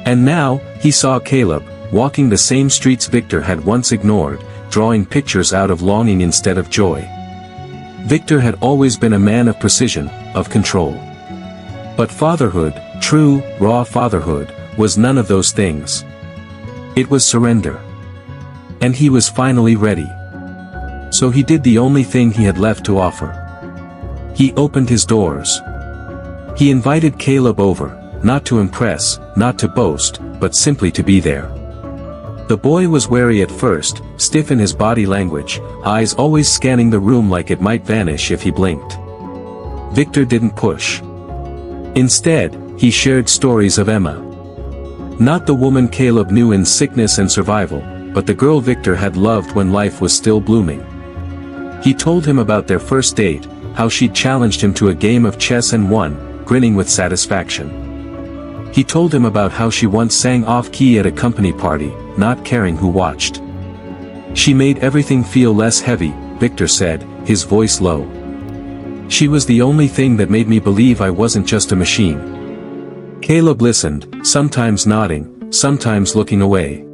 And now, he saw Caleb, walking the same streets Victor had once ignored, drawing pictures out of longing instead of joy. Victor had always been a man of precision, of control. But fatherhood, true, raw fatherhood, was none of those things. It was surrender. And he was finally ready. So he did the only thing he had left to offer. He opened his doors. He invited Caleb over, not to impress, not to boast, but simply to be there. The boy was wary at first, stiff in his body language, eyes always scanning the room like it might vanish if he blinked. Victor didn't push. Instead, he shared stories of Emma. Not the woman Caleb knew in sickness and survival, but the girl Victor had loved when life was still blooming. He told him about their first date, how she'd challenged him to a game of chess and won, grinning with satisfaction. He told him about how she once sang off-key at a company party, not caring who watched. "She made everything feel less heavy," Victor said, his voice low. She was the only thing that made me believe I wasn't just a machine. Caleb listened, sometimes nodding, sometimes looking away.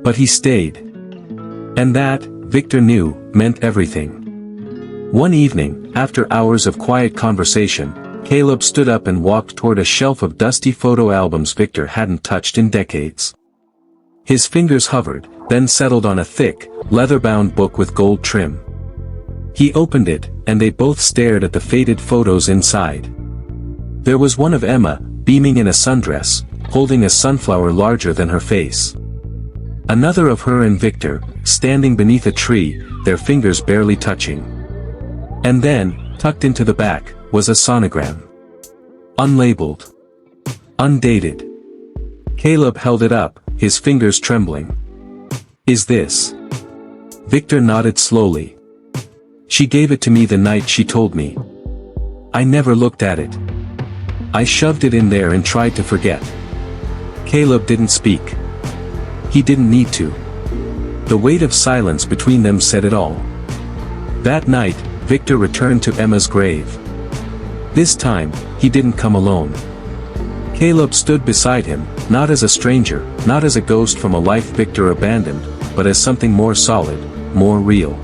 But he stayed. And that, Victor knew, meant everything. One evening, after hours of quiet conversation, Caleb stood up and walked toward a shelf of dusty photo albums Victor hadn't touched in decades. His fingers hovered, then settled on a thick, leather-bound book with gold trim. He opened it, and they both stared at the faded photos inside. There was one of Emma, beaming in a sundress, holding a sunflower larger than her face. Another of her and Victor, standing beneath a tree, their fingers barely touching. And then, tucked into the back, was a sonogram. Unlabeled. Undated. Caleb held it up, his fingers trembling. "Is this?" Victor nodded slowly. "She gave it to me the night she told me. I never looked at it. I shoved it in there and tried to forget." Caleb didn't speak. He didn't need to. The weight of silence between them said it all. That night, Victor returned to Emma's grave. This time, he didn't come alone. Caleb stood beside him, not as a stranger, not as a ghost from a life Victor abandoned, but as something more solid, more real.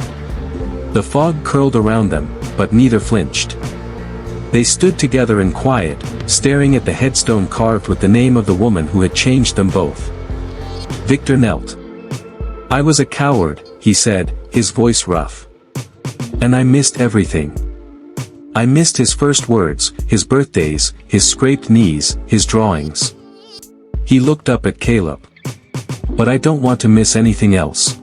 The fog curled around them, but neither flinched. They stood together in quiet, staring at the headstone carved with the name of the woman who had changed them both. Victor knelt. "I was a coward," he said, his voice rough. "And I missed everything. I missed his first words, his birthdays, his scraped knees, his drawings." He looked up at Caleb. "But I don't want to miss anything else."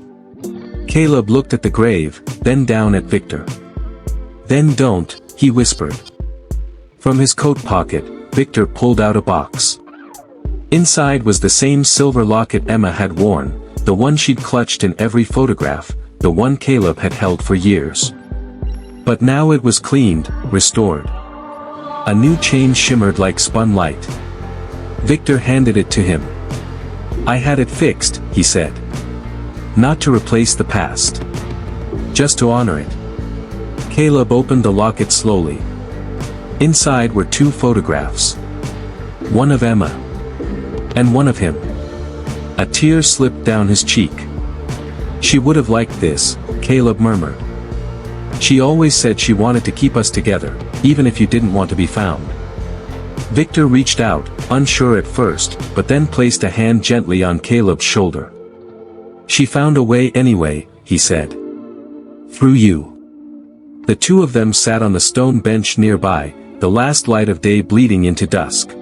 Caleb looked at the grave, then down at Victor. "Then don't," he whispered. From his coat pocket, Victor pulled out a box. Inside was the same silver locket Emma had worn, the one she'd clutched in every photograph, the one Caleb had held for years. But now it was cleaned, restored. A new chain shimmered like spun light. Victor handed it to him. "I had it fixed," he said. "Not to replace the past. Just to honor it." Caleb opened the locket slowly. Inside were two photographs. One of Emma. And one of him. A tear slipped down his cheek. "She would have liked this," Caleb murmured. "She always said she wanted to keep us together, even if you didn't want to be found." Victor reached out, unsure at first, but then placed a hand gently on Caleb's shoulder. "She found a way anyway," he said. "Through you." The two of them sat on the stone bench nearby, the last light of day bleeding into dusk.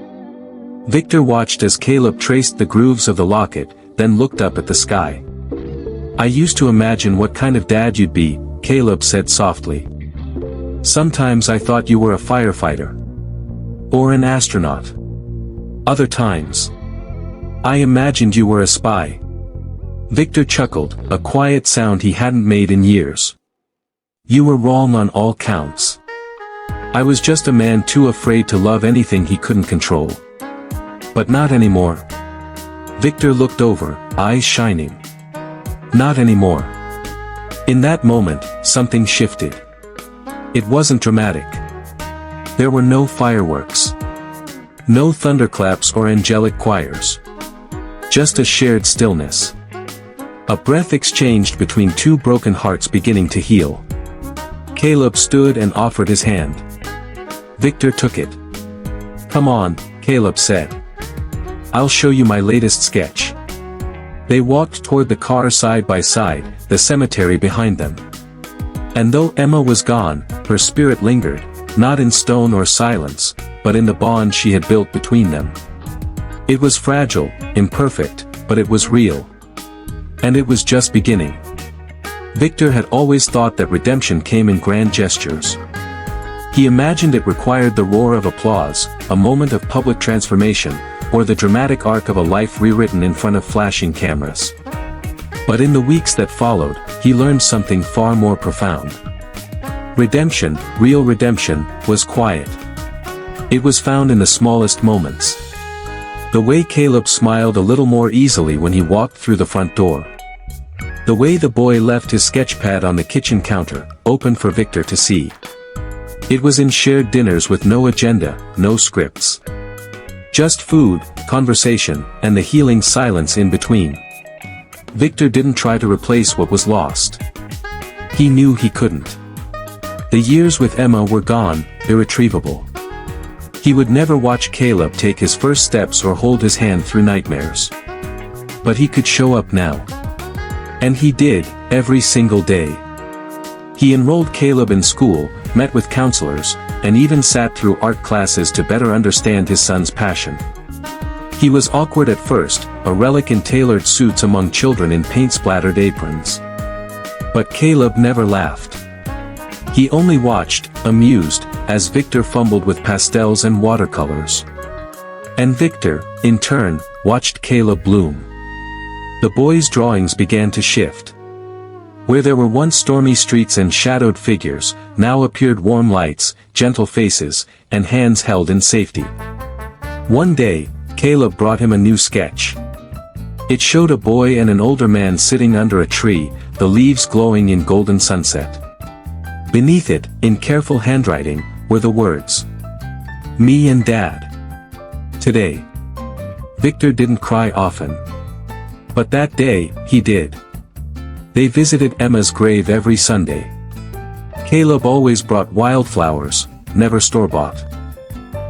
Victor watched as Caleb traced the grooves of the locket, then looked up at the sky. "I used to imagine what kind of dad you'd be," Caleb said softly. "Sometimes I thought you were a firefighter. Or an astronaut. Other times, I imagined you were a spy." Victor chuckled, a quiet sound he hadn't made in years. "You were wrong on all counts. I was just a man too afraid to love anything he couldn't control. But not anymore." Victor looked over, eyes shining. "Not anymore." In that moment, something shifted. It wasn't dramatic. There were no fireworks. No thunderclaps or angelic choirs. Just a shared stillness. A breath exchanged between two broken hearts beginning to heal. Caleb stood and offered his hand. Victor took it. "Come on," Caleb said. "I'll show you my latest sketch." They walked toward the car side by side, the cemetery behind them. And though Emma was gone, her spirit lingered, not in stone or silence, but in the bond she had built between them. It was fragile, imperfect, but it was real. And it was just beginning. Victor had always thought that redemption came in grand gestures. He imagined it required the roar of applause, a moment of public transformation, or the dramatic arc of a life rewritten in front of flashing cameras. But in the weeks that followed, he learned something far more profound. Redemption, real redemption, was quiet. It was found in the smallest moments. The way Caleb smiled a little more easily when he walked through the front door. The way the boy left his sketchpad on the kitchen counter, open for Victor to see. It was in shared dinners with no agenda, no scripts. Just food, conversation, and the healing silence in between. Victor didn't try to replace what was lost. He knew he couldn't. The years with Emma were gone, irretrievable. He would never watch Caleb take his first steps or hold his hand through nightmares. But he could show up now. And he did, every single day. He enrolled Caleb in school, met with counselors, and even sat through art classes to better understand his son's passion. He was awkward at first, a relic in tailored suits among children in paint-splattered aprons. But Caleb never laughed. He only watched, amused, as Victor fumbled with pastels and watercolors. And Victor, in turn, watched Caleb bloom. The boy's drawings began to shift. Where there were once stormy streets and shadowed figures, now appeared warm lights, gentle faces, and hands held in safety. One day, Caleb brought him a new sketch. It showed a boy and an older man sitting under a tree, the leaves glowing in golden sunset. Beneath it, in careful handwriting, were the words, "Me and Dad." Today. Victor didn't cry often. But that day, he did. They visited Emma's grave every Sunday. Caleb always brought wildflowers, never store-bought.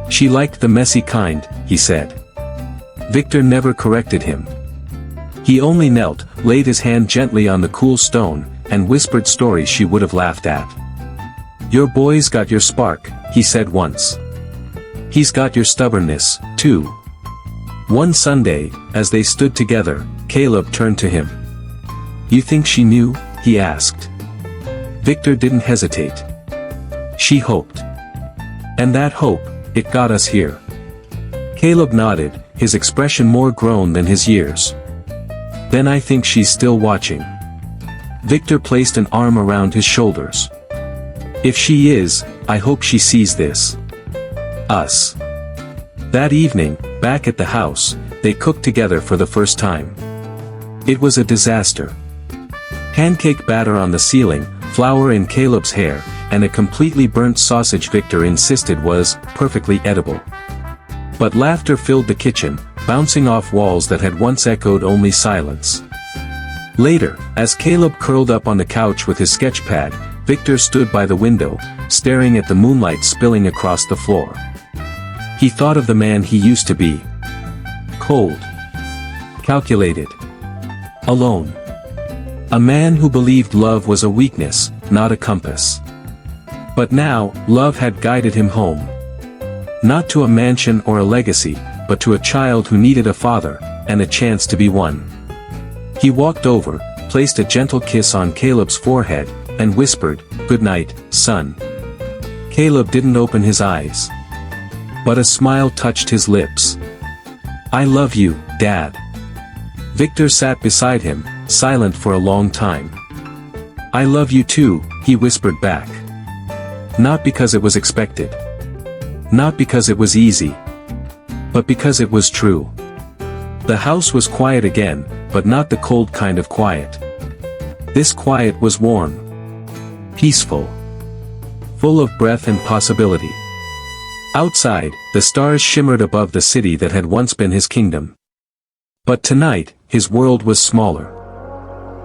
She liked the messy kind, he said. Victor never corrected him. He only knelt, laid his hand gently on the cool stone, and whispered stories she would have laughed at. "Your boy's got your spark," he said once. "He's got your stubbornness, too." One Sunday, as they stood together, Caleb turned to him. "You think she knew?" he asked. Victor didn't hesitate. "She hoped. And that hope, it got us here." Caleb nodded, his expression more grown than his years. "Then I think she's still watching." Victor placed an arm around his shoulders. "If she is, I hope she sees this. Us." That evening, back at the house, they cooked together for the first time. It was a disaster. Pancake batter on the ceiling, flour in Caleb's hair, and a completely burnt sausage Victor insisted was perfectly edible. But laughter filled the kitchen, bouncing off walls that had once echoed only silence. Later, as Caleb curled up on the couch with his sketch pad, Victor stood by the window, staring at the moonlight spilling across the floor. He thought of the man he used to be. Cold. Calculated. Alone. A man who believed love was a weakness, not a compass. But now, love had guided him home. Not to a mansion or a legacy, but to a child who needed a father, and a chance to be one. He walked over, placed a gentle kiss on Caleb's forehead, and whispered, "Good night, son." Caleb didn't open his eyes. But a smile touched his lips. "I love you, Dad." Victor sat beside him, silent for a long time. "I love you too," he whispered back. Not because it was expected. Not because it was easy. But because it was true. The house was quiet again, but not the cold kind of quiet. This quiet was warm. Peaceful. Full of breath and possibility. Outside, the stars shimmered above the city that had once been his kingdom. But tonight, his world was smaller.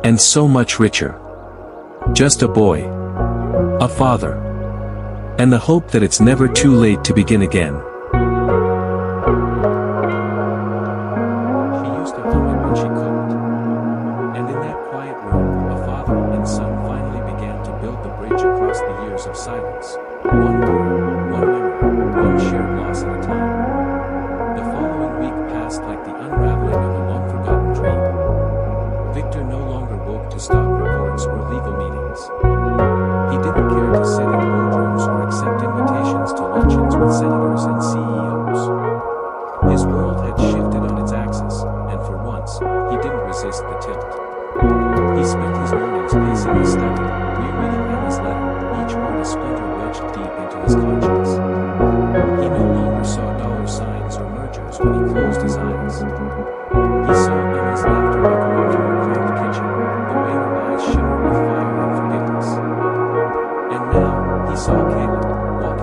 And so much richer. Just a boy. A father. And the hope that it's never too late to begin again. She used to hum it when she cooked. And in that quiet room, a father and son finally began to build the bridge across the years of silence. One word, one memory, one shared loss at a time. The following week passed like the unraveling of a long-forgotten dream. Victor no longer woke to stop reports or legal meetings. He didn't care to sit in boardrooms or accept invitations to luncheons with senators and CEOs. His world had shifted on its axis, and for once, he didn't resist the tilt. He spent his mornings pacing his study, rereading Emma's letter, each word a splinter wedged deep into his conscience. He no longer saw dollar signs or mergers when he closed his eyes. He saw Emma's laughter echo through a crowded kitchen, the way her eyes shimmered with fire and forgiveness. And now, he saw Caleb, walking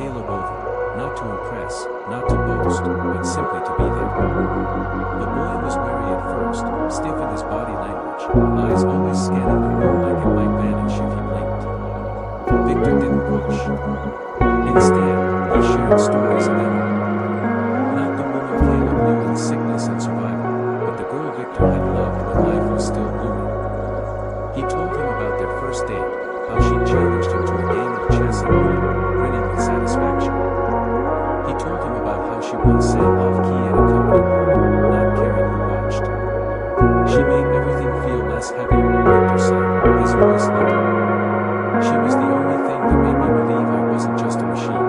Caleb over, not to impress, not to boast, but simply to be there. The boy was wary at first, stiff in his body language, eyes always scanning the room like it might vanish if he blinked. Victor didn't push. Instead, he shared stories of Emma. Not the woman Caleb knew in sickness and survival, but the girl Victor had loved when life was still blooming. He told him about their first date, how she challenged him to a game of chess and won, grinning with satisfaction. He told him about how she once sang off-key at a company party, not caring who watched. She made everything feel less heavy, Victor said, his voice low. She was the only thing that made me believe I wasn't just a machine.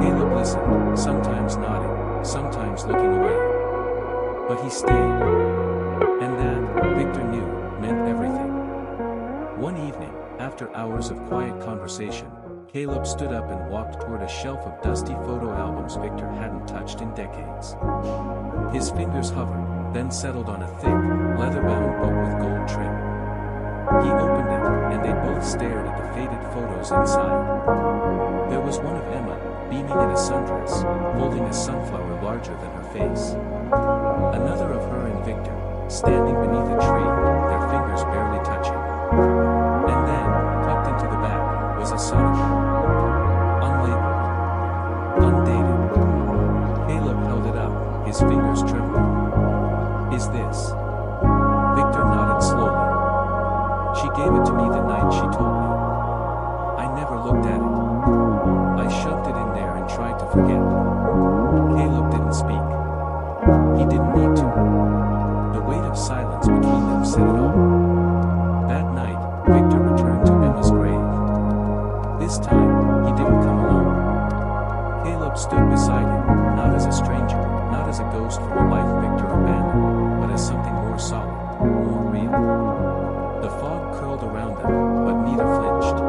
Caleb listened, sometimes nodding, sometimes looking away. But he stayed. And that, Victor knew, meant everything. One evening, after hours of quiet conversation, Caleb stood up and walked toward a shelf of dusty photo albums Victor hadn't touched in decades. His fingers hovered, then settled on a thick, leather-bound book with gold trim. He opened it, and they both stared at the faded photos inside. There was one of Emma, beaming in a sundress, holding a sunflower larger than her face. Another of her and Victor, standing beneath a tree, their fingers barely touching. And then, tucked into the back, was a sonogram. Unlabeled. Undated. Caleb held it up, his fingers trembling. Is this? Victor nodded slowly. She gave it to me the night she told me. I never looked at it. I shoved it in there and tried to forget. Caleb didn't speak. He didn't need to. The weight of silence between them said it all. That night, Victor returned to Emma's grave. This time, he didn't come alone. Caleb stood beside him, not as a stranger, not as a ghost from a life Victor abandoned, but as something more solid, more real. The fog curled around them, but neither flinched.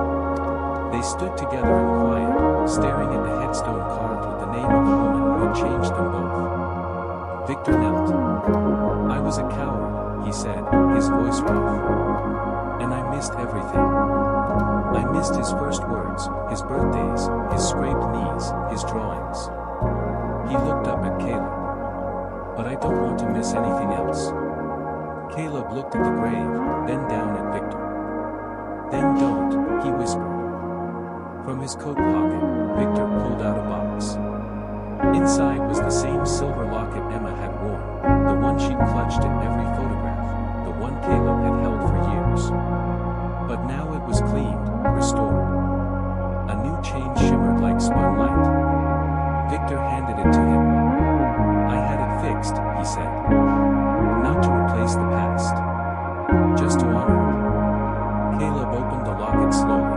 They stood together in quiet, staring at the headstone carved with the name of the woman who had changed them both. Victor knelt. I was a coward, he said, his voice rough. And I missed everything. I missed his first words, his birthdays, his scraped knees, his drawings. He looked up at Caleb. But I don't want to miss anything else. Caleb looked at the grave, then down at Victor. Then don't, he whispered. From his coat pocket, Victor pulled out a box. Inside was the same silver locket Emma had worn, the one she'd clutched in every photograph, the one Caleb had held for years. But now it was cleaned, restored. A new chain shimmered like spun light. Victor handed it to him. I had it fixed, he said. Not to replace the past. Just to honor it. Caleb opened the locket slowly.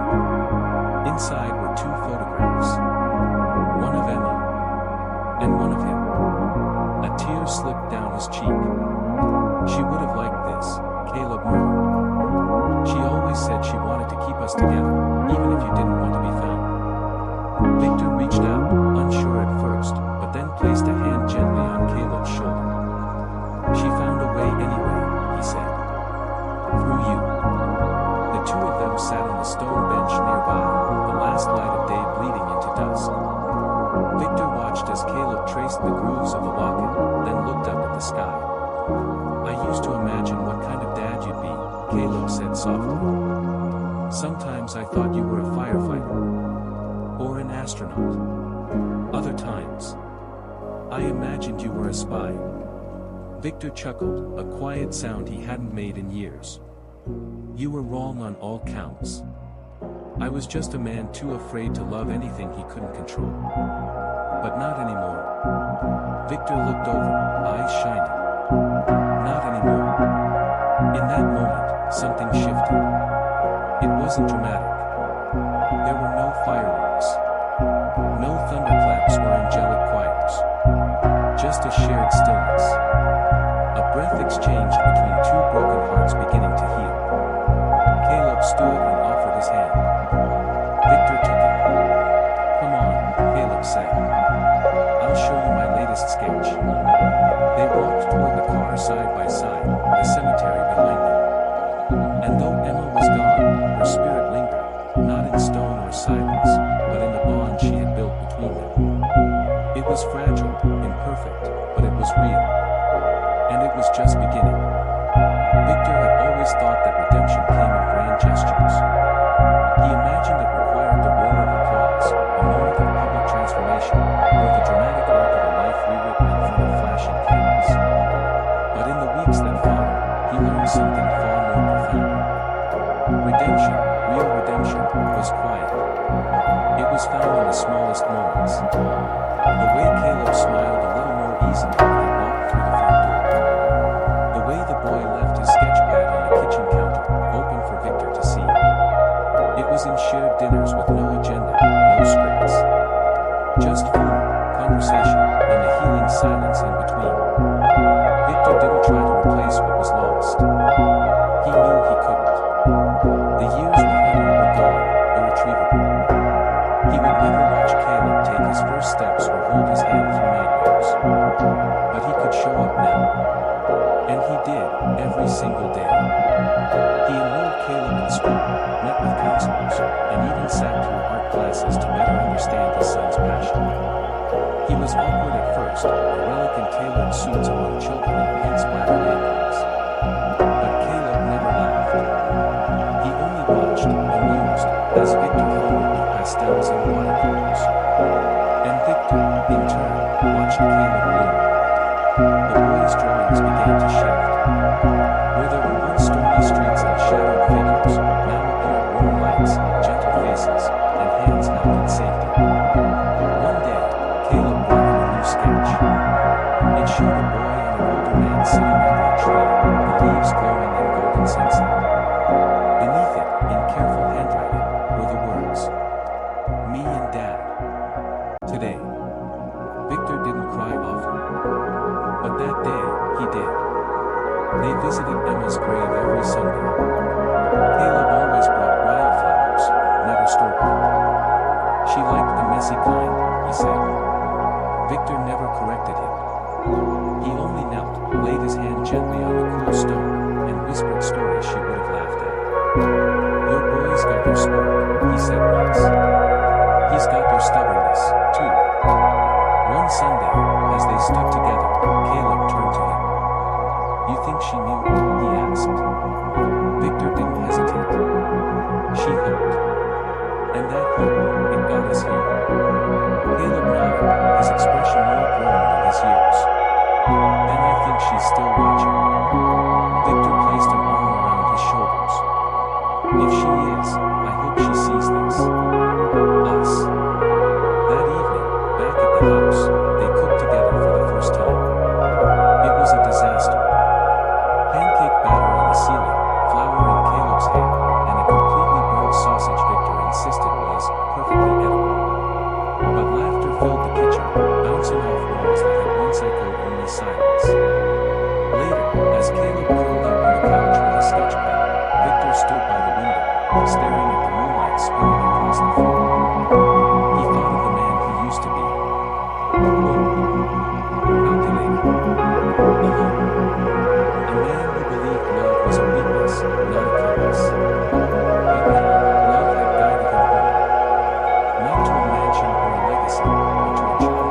Inside were two photographs. One of Emma. And one of him. A tear slipped down his cheek. She would have liked this, Caleb murmured. She always said she wanted to keep us together, even if you didn't want to be found. Victor reached out, unsure at first, but then placed a hand gently on Caleb's shoulder. She found a way anyway, he said. Through you. The two of them sat on the stone bench nearby, the last light of day bleeding into dusk. Victor watched as Caleb traced the grooves of the locket, then looked up at the sky. I used to imagine what kind of dad you'd be, Caleb said softly. Sometimes I thought you were a firefighter. Or an astronaut. Other times, I imagined you were a spy. Victor chuckled, a quiet sound he hadn't made in years. You were wrong on all counts. I was just a man too afraid to love anything he couldn't control. But not anymore. Victor looked over, eyes shining. Not anymore. In that moment, something shifted. It wasn't dramatic. There were no fireworks. No thunderclaps or angelic choirs. Just a shared stillness. A breath exchanged between two broken hearts beginning to heal. Caleb stood and offered his hand. Victor took it. Come on, Caleb said. I'll show you my latest sketch. They walked toward the car side by side, the cemetery behind them. And though Emma was gone, her spirit lingered, not in stone or silence, but in the bond she had was fragile, imperfect, but it was real. And it was just beginning. Victor had always thought that redemption came in grand gestures. He imagined it required the roar of applause, a moment of public transformation, or the dramatic arc of a life rewritten in front of flashing cameras. But in the weeks that followed, he learned something far more profound. Redemption, real redemption, was quiet. It was found in the smallest moments. The way Caleb smiled a little more easily when he walked through the front door. The way the boy left his sketchpad on the kitchen counter, open for Victor to see. It was in shared dinners with no agenda, no scripts. Just food, conversation, and the healing silence in between. Victor didn't try to replace what was lost. He knew he couldn't. The years with him were gone, irretrievable. He would never watch Caleb take his first steps or hold his hand through nightmares. But he could show up now. And he did, every single day. He enrolled Caleb in school, met with counselors, and even sat through art classes to better understand his son's passion. He was awkward at first, a relic in tailored suits among children in paint-splattered aprons. But Caleb never laughed. He only watched, amused, as Victor homered with pastels and watercolors. And Victor, in turn, watched Caleb bloom. The boy's drawings began to shift. Where there were once stormy streets and shadowed figures, now appeared warm lights, gentle faces, and hands held in safety. One day, Caleb brought him a new sketch. It showed a boy and an older man sitting under a tree, the leaves glowing in golden sunset. Beneath it, in careful handwriting, were the words, "Me and Dad." Today. Victor didn't cry often. But that day, he did. They visited Emma's grave every Sunday. Caleb always brought wildflowers, never store-bought. She liked the messy kind, he said. Victor never corrected him. He only knelt, laid his hand gently on the cool stone, and whispered stories she would have laughed at. "Your boy's got your spark," he said once. "He's got your stubbornness, too." One Sunday, as they stood together, Caleb turned to him. "You think she knew?" he asked. Victor didn't hesitate. "She hoped. And that hope, it got us here." Caleb nodded, his expression more grown than his years. "Then I think she's still watching." Victor placed an arm around his shoulders. "If she is, I hope she sees this. Us." That evening, back at the house, they cooked together for the first time. It was a disaster. Pancake batter on the ceiling, flour in Caleb's hair, and a completely burnt sausage Victor insisted was perfectly edible. But laughter filled the kitchen, bouncing off walls that had once echoed only silence. Later, as Caleb curled up on the couch with a sketchpad, Victor stood by the window, staring at the moonlight spilling across the floor. He thought of the man he used to be. Calculated. Alone. A man who believed love was a weakness, not a compass. But now, love had guided him home. Not to a mansion or a legacy, but to a child.